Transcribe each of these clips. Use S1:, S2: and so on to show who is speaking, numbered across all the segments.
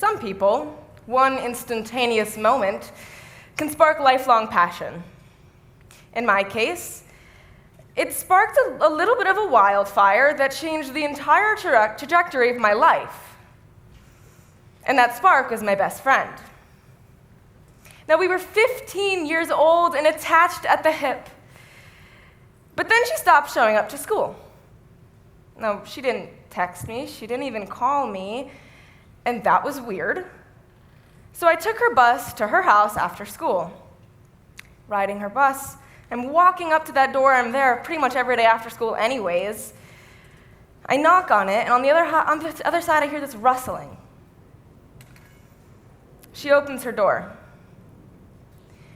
S1: some people, one instantaneous moment can spark lifelong passion. In my case, it sparked a little bit of a wildfire that changed the entire trajectory of my life. And that spark was my best friend. Now, we were 15 years old and attached at the hip. But then she stopped showing up to school. No, she didn't text me, she didn't even call me, and that was weird. So I took her bus to her house after school. Riding her bus, I'm walking up to that door. I'm there pretty much every day after school anyways. I knock on it, and on the other side I hear this rustling. She opens her door.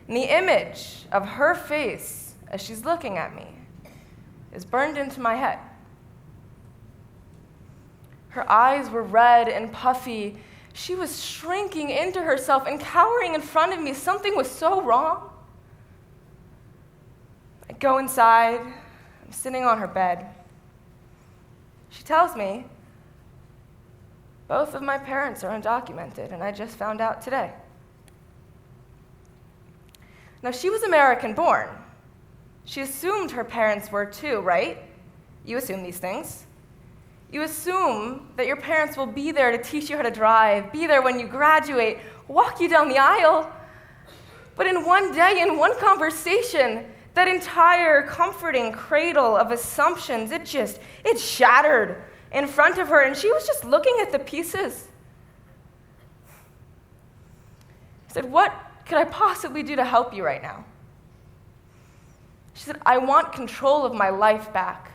S1: And the image of her face as she's looking at me is burned into my head. Her eyes were red and puffy. She was shrinking into herself and cowering in front of me. Something was so wrong. I go inside. I'm sitting on her bed. She tells me both of my parents are undocumented, and I just found out today. Now, she was American-born. She assumed her parents were too, right? You assume these things. You assume that your parents will be there to teach you how to drive, be there when you graduate, walk you down the aisle. But in one day, in one conversation, that entire comforting cradle of assumptions, it shattered in front of her, and she was just looking at the pieces. I said, "What could I possibly do to help you right now?" She said, "I want control of my life back.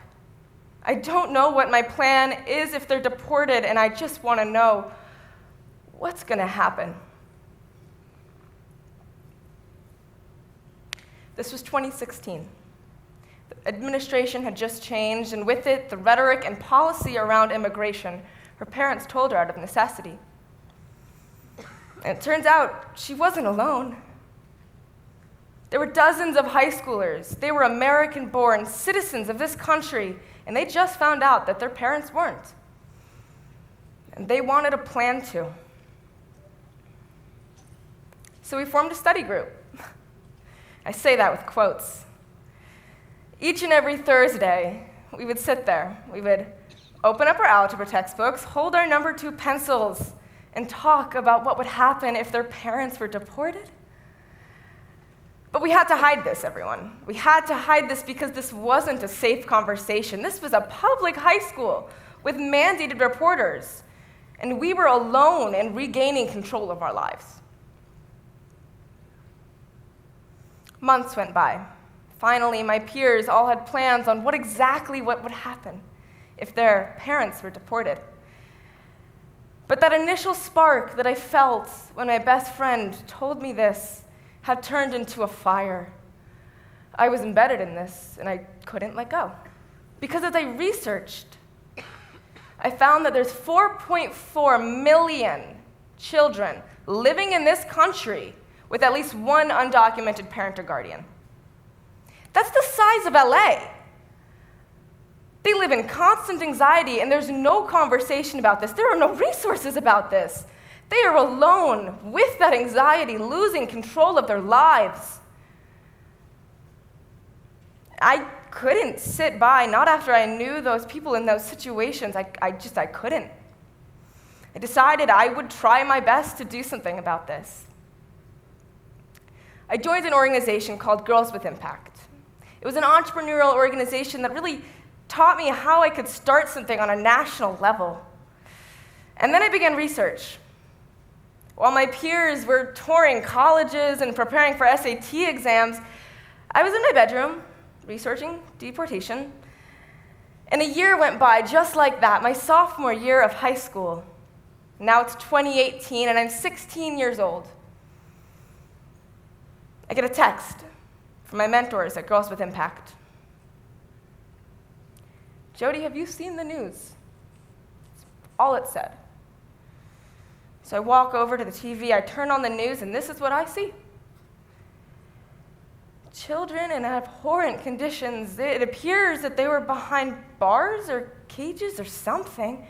S1: I don't know what my plan is if they're deported, and I just want to know what's going to happen." This was 2016. The administration had just changed, and with it, the rhetoric and policy around immigration. Her parents told her out of necessity. And it turns out she wasn't alone. There were dozens of high schoolers. They were American-born citizens of this country, and they just found out that their parents weren't. And they wanted a plan to. So we formed a study group. I say that with quotes. Each and every Thursday, we would sit there. We would open up our algebra textbooks, hold our number 2 pencils, and talk about what would happen if their parents were deported. But we had to hide this, everyone. We had to hide this because this wasn't a safe conversation. This was a public high school with mandated reporters, and we were alone in regaining control of our lives. Months went by. Finally, my peers all had plans on what would happen if their parents were deported. But that initial spark that I felt when my best friend told me this had turned into a fire. I was embedded in this, and I couldn't let go. Because as I researched, I found that there's 4.4 million children living in this country with at least one undocumented parent or guardian. That's the size of LA. They live in constant anxiety, and there's no conversation about this. There are no resources about this. They are alone with that anxiety, losing control of their lives. I couldn't sit by, not after I knew those people in those situations. I couldn't. I decided I would try my best to do something about this. I joined an organization called Girls with Impact. It was an entrepreneurial organization that really taught me how I could start something on a national level. And then I began research. While my peers were touring colleges and preparing for SAT exams, I was in my bedroom researching deportation. And a year went by just like that, my sophomore year of high school. Now it's 2018, and I'm 16 years old. I get a text from my mentors at Girls with Impact. "Jody, have you seen the news?" That's all it said. So I walk over to the TV, I turn on the news, and this is what I see. Children in abhorrent conditions. It appears that they were behind bars or cages or something.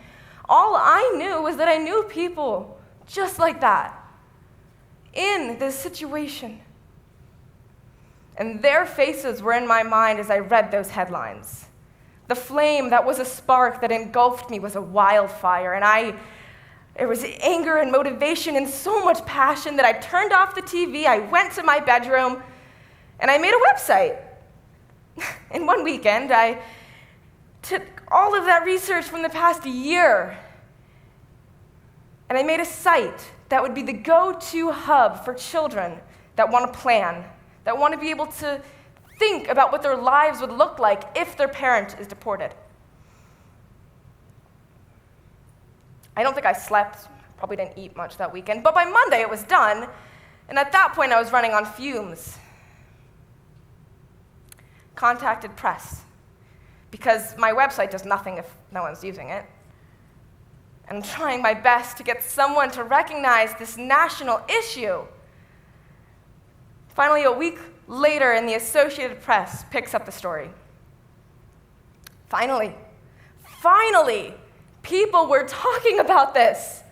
S1: All I knew was that I knew people just like that, in this situation. And their faces were in my mind as I read those headlines. The flame that was a spark that engulfed me was a wildfire, and there was anger and motivation and so much passion that I turned off the TV, I went to my bedroom, and I made a website. In one weekend, I took all of that research from the past year, and I made a site that would be the go-to hub for children that want to plan, that want to be able to think about what their lives would look like if their parent is deported. I don't think I slept, probably didn't eat much that weekend, but by Monday it was done, and at that point I was running on fumes. Contacted press, because my website does nothing if no one's using it. And I'm trying my best to get someone to recognize this national issue. Finally, a week later, and the Associated Press picks up the story. Finally, people were talking about this.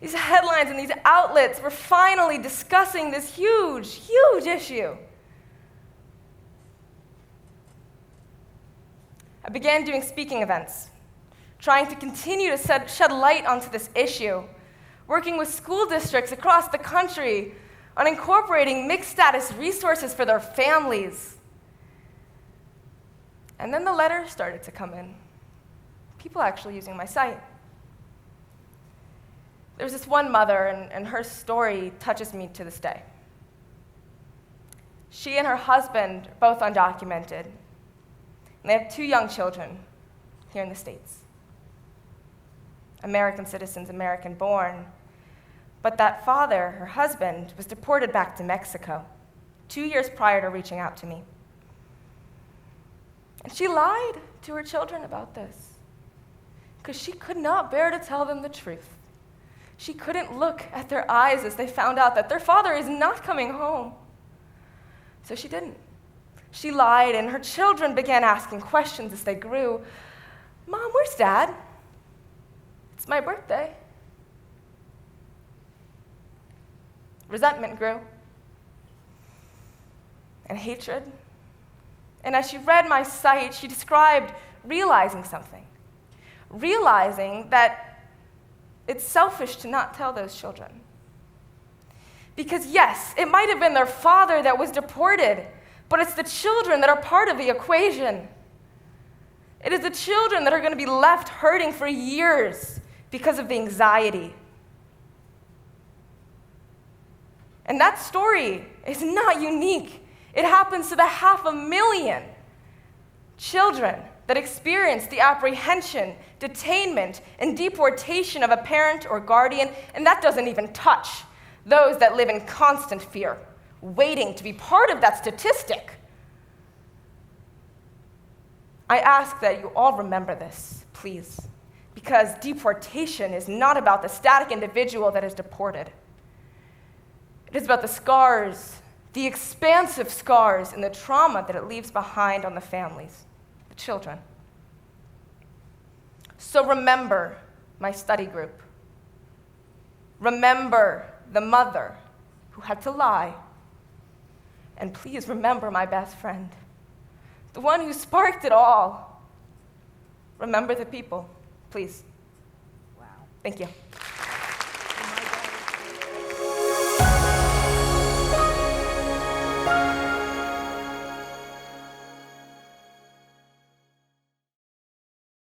S1: These headlines and these outlets were finally discussing this huge, huge issue. I began doing speaking events, trying to continue to shed light onto this issue, working with school districts across the country on incorporating mixed status resources for their families. And then the letters started to come in. People actually using my site. There was this one mother, and her story touches me to this day. She and her husband, both undocumented, and they have 2 young children here in the States. American citizens, American born. But that father, her husband, was deported back to Mexico 2 years prior to reaching out to me. And she lied to her children about this because she could not bear to tell them the truth. She couldn't look at their eyes as they found out that their father is not coming home. So she didn't. She lied, and her children began asking questions as they grew. Mom, where's Dad? It's my birthday. Resentment grew, and hatred. And as she read my site, she described realizing something, realizing that it's selfish to not tell those children. Because yes, it might have been their father that was deported, but it's the children that are part of the equation. It is the children that are going to be left hurting for years because of the anxiety. And that story is not unique. It happens to the 500,000 children that experience the apprehension, detainment, and deportation of a parent or guardian, and that doesn't even touch those that live in constant fear, waiting to be part of that statistic. I ask that you all remember this, please, because deportation is not about the static individual that is deported. It is about the scars, the expansive scars, and the trauma that it leaves behind on the families, the children. So remember my study group. Remember the mother who had to lie. And please remember my best friend, the one who sparked it all. Remember the people, please.
S2: Wow.
S1: Thank you.